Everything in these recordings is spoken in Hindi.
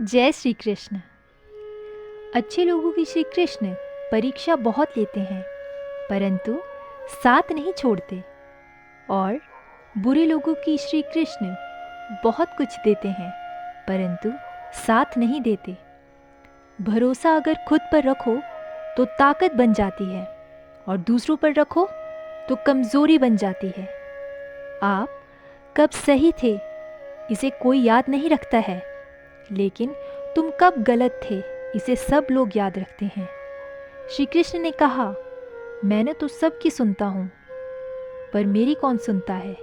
जय श्री कृष्ण। अच्छे लोगों की श्री कृष्ण परीक्षा बहुत लेते हैं, परंतु साथ नहीं छोड़ते। और बुरे लोगों की श्री कृष्ण बहुत कुछ देते हैं, परंतु साथ नहीं देते। भरोसा अगर खुद पर रखो तो ताकत बन जाती है, और दूसरों पर रखो तो कमज़ोरी बन जाती है। आप कब सही थे इसे कोई याद नहीं रखता है, लेकिन तुम कब गलत थे इसे सब लोग याद रखते हैं। श्री कृष्ण ने कहा, मैंने तो सबकी सुनता हूँ, पर मेरी कौन सुनता है।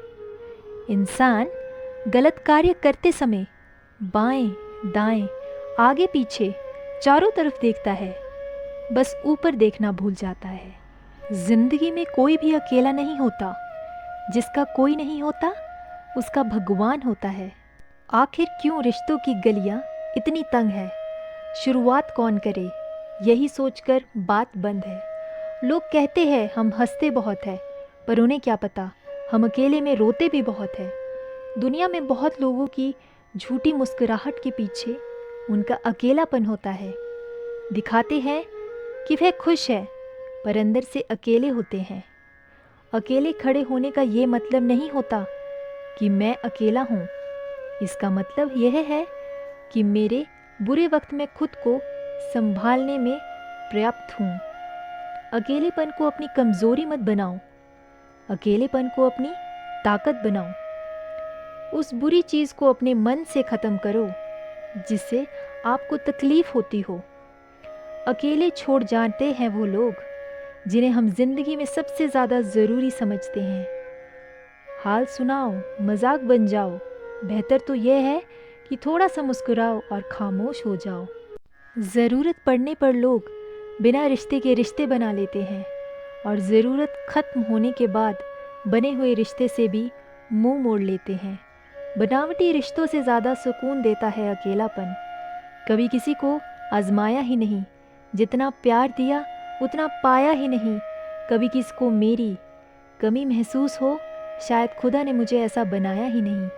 इंसान गलत कार्य करते समय बाएं दाएं आगे पीछे चारों तरफ देखता है, बस ऊपर देखना भूल जाता है। जिंदगी में कोई भी अकेला नहीं होता, जिसका कोई नहीं होता उसका भगवान होता है। आखिर क्यों रिश्तों की गलियां इतनी तंग है, शुरुआत कौन करे, यही सोचकर बात बंद है। लोग कहते हैं हम हंसते बहुत है, पर उन्हें क्या पता हम अकेले में रोते भी बहुत है। दुनिया में बहुत लोगों की झूठी मुस्कुराहट के पीछे उनका अकेलापन होता है। दिखाते हैं कि वह खुश है, पर अंदर से अकेले होते हैं। अकेले खड़े होने का ये मतलब नहीं होता कि मैं अकेला हूँ। इसका मतलब यह है कि मेरे बुरे वक्त में खुद को संभालने में पर्याप्त हूँ। अकेलेपन को अपनी कमज़ोरी मत बनाओ, अकेलेपन को अपनी ताकत बनाओ। उस बुरी चीज़ को अपने मन से ख़त्म करो जिससे आपको तकलीफ़ होती हो। अकेले छोड़ जाते हैं वो लोग जिन्हें हम जिंदगी में सबसे ज़्यादा ज़रूरी समझते हैं। हाल सुनाओ, मजाक बन जाओ, बेहतर तो यह है कि थोड़ा सा मुस्कुराओ और खामोश हो जाओ। ज़रूरत पड़ने पर लोग बिना रिश्ते के रिश्ते बना लेते हैं, और ज़रूरत ख़त्म होने के बाद बने हुए रिश्ते से भी मुंह मोड़ लेते हैं। बनावटी रिश्तों से ज़्यादा सुकून देता है अकेलापन। कभी किसी को आजमाया ही नहीं, जितना प्यार दिया उतना पाया ही नहीं। कभी किसी को मेरी कमी महसूस हो, शायद खुदा ने मुझे ऐसा बनाया ही नहीं।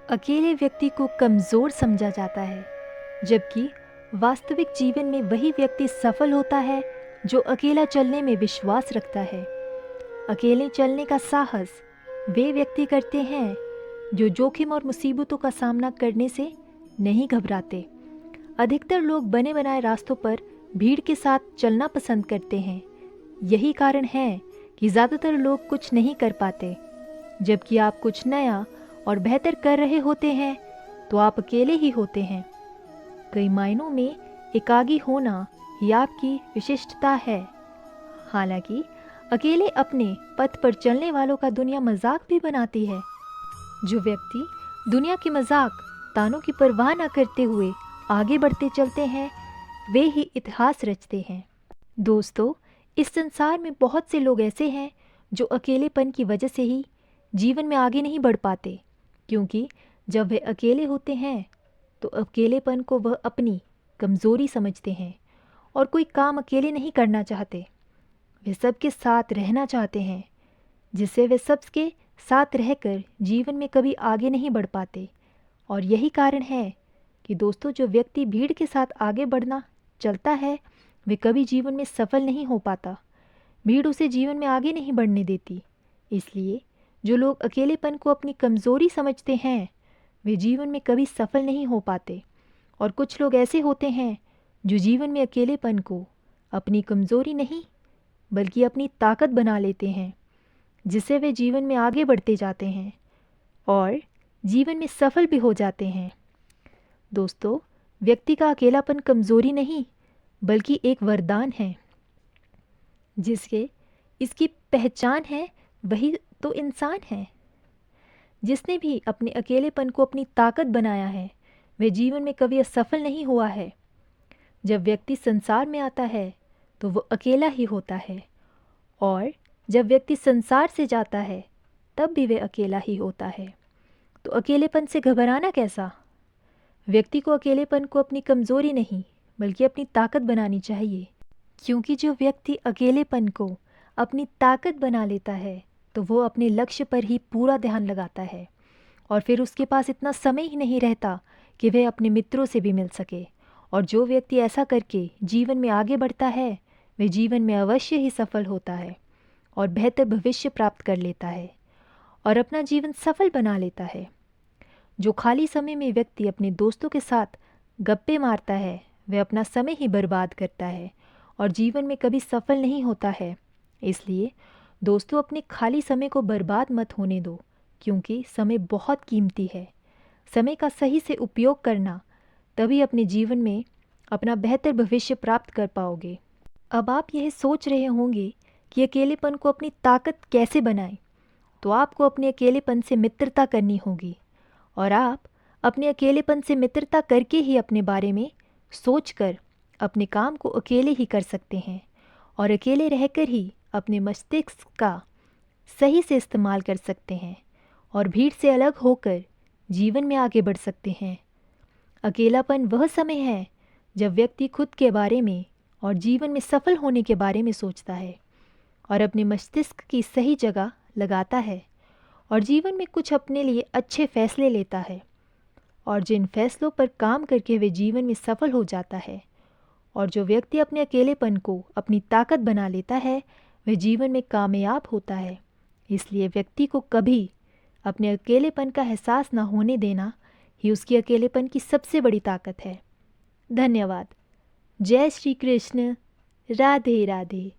अकेले व्यक्ति को कमज़ोर समझा जाता है, जबकि वास्तविक जीवन में वही व्यक्ति सफल होता है जो अकेला चलने में विश्वास रखता है। अकेले चलने का साहस वे व्यक्ति करते हैं जो जोखिम और मुसीबतों का सामना करने से नहीं घबराते। अधिकतर लोग बने बनाए रास्तों पर भीड़ के साथ चलना पसंद करते हैं। यही कारण है कि ज़्यादातर लोग कुछ नहीं कर पाते। जबकि आप कुछ नया और बेहतर कर रहे होते हैं तो आप अकेले ही होते हैं। कई मायनों में एकाकी होना ही आपकी विशिष्टता है। हालांकि अकेले अपने पथ पर चलने वालों का दुनिया मजाक भी बनाती है। जो व्यक्ति दुनिया के मजाक तानों की परवाह न करते हुए आगे बढ़ते चलते हैं, वे ही इतिहास रचते हैं। दोस्तों, इस संसार में बहुत से लोग ऐसे हैं जो अकेलेपन की वजह से ही जीवन में आगे नहीं बढ़ पाते, क्योंकि जब वे अकेले होते हैं तो अकेलेपन को वह अपनी कमज़ोरी समझते हैं और कोई काम अकेले नहीं करना चाहते। वे सबके साथ रहना चाहते हैं, जिससे वे सबके साथ रहकर जीवन में कभी आगे नहीं बढ़ पाते। और यही कारण है कि दोस्तों, जो व्यक्ति भीड़ के साथ आगे बढ़ना चलता है वे कभी जीवन में सफल नहीं हो पाता। भीड़ उसे जीवन में आगे नहीं बढ़ने देती। इसलिए जो लोग अकेलेपन को अपनी कमज़ोरी समझते हैं वे जीवन में कभी सफल नहीं हो पाते। और कुछ लोग ऐसे होते हैं जो जीवन में अकेलेपन को अपनी कमज़ोरी नहीं बल्कि अपनी ताकत बना लेते हैं, जिससे वे जीवन में आगे बढ़ते जाते हैं और जीवन में सफल भी हो जाते हैं। दोस्तों, व्यक्ति का अकेलापन कमज़ोरी नहीं बल्कि एक वरदान है। जिसके इसकी पहचान है वही तो इंसान है। जिसने भी अपने अकेलेपन को अपनी ताकत बनाया है वह जीवन में कभी असफल नहीं हुआ है। जब व्यक्ति संसार में आता है तो वो अकेला ही होता है, और जब व्यक्ति संसार से जाता है तब भी वह अकेला ही होता है। तो अकेलेपन से घबराना कैसा। व्यक्ति को अकेलेपन को अपनी कमज़ोरी नहीं बल्कि अपनी ताकत बनानी चाहिए, क्योंकि जो व्यक्ति अकेलेपन को अपनी ताकत बना लेता है तो वो अपने लक्ष्य पर ही पूरा ध्यान लगाता है, और फिर उसके पास इतना समय ही नहीं रहता कि वह अपने मित्रों से भी मिल सके। और जो व्यक्ति ऐसा करके जीवन में आगे बढ़ता है वह जीवन में अवश्य ही सफल होता है और बेहतर भविष्य प्राप्त कर लेता है और अपना जीवन सफल बना लेता है। जो खाली समय में व्यक्ति अपने दोस्तों के साथ गप्पे मारता है वह अपना समय ही बर्बाद करता है और जीवन में कभी सफल नहीं होता है। इसलिए दोस्तों, अपने खाली समय को बर्बाद मत होने दो, क्योंकि समय बहुत कीमती है। समय का सही से उपयोग करना, तभी अपने जीवन में अपना बेहतर भविष्य प्राप्त कर पाओगे। अब आप यह सोच रहे होंगे कि अकेलेपन को अपनी ताकत कैसे बनाएं। तो आपको अपने अकेलेपन से मित्रता करनी होगी और आप अपने अकेलेपन से मित्रता करके ही अपने बारे में सोचकर अपने काम को अकेले ही कर सकते हैं और अकेले रहकर ही अपने मस्तिष्क का सही से इस्तेमाल कर सकते हैं और भीड़ से अलग होकर जीवन में आगे बढ़ सकते हैं। अकेलापन वह समय है जब व्यक्ति खुद के बारे में और जीवन में सफल होने के बारे में सोचता है और अपने मस्तिष्क की सही जगह लगाता है और जीवन में कुछ अपने लिए अच्छे फैसले लेता है और जिन फैसलों पर काम करके वे जीवन में सफल हो जाता है। और जो व्यक्ति अपने अकेलेपन को अपनी ताकत बना लेता है वह जीवन में कामयाब होता है। इसलिए व्यक्ति को कभी अपने अकेलेपन का एहसास न होने देना ही उसकी अकेलेपन की सबसे बड़ी ताकत है। धन्यवाद। जय श्री कृष्ण। राधे राधे।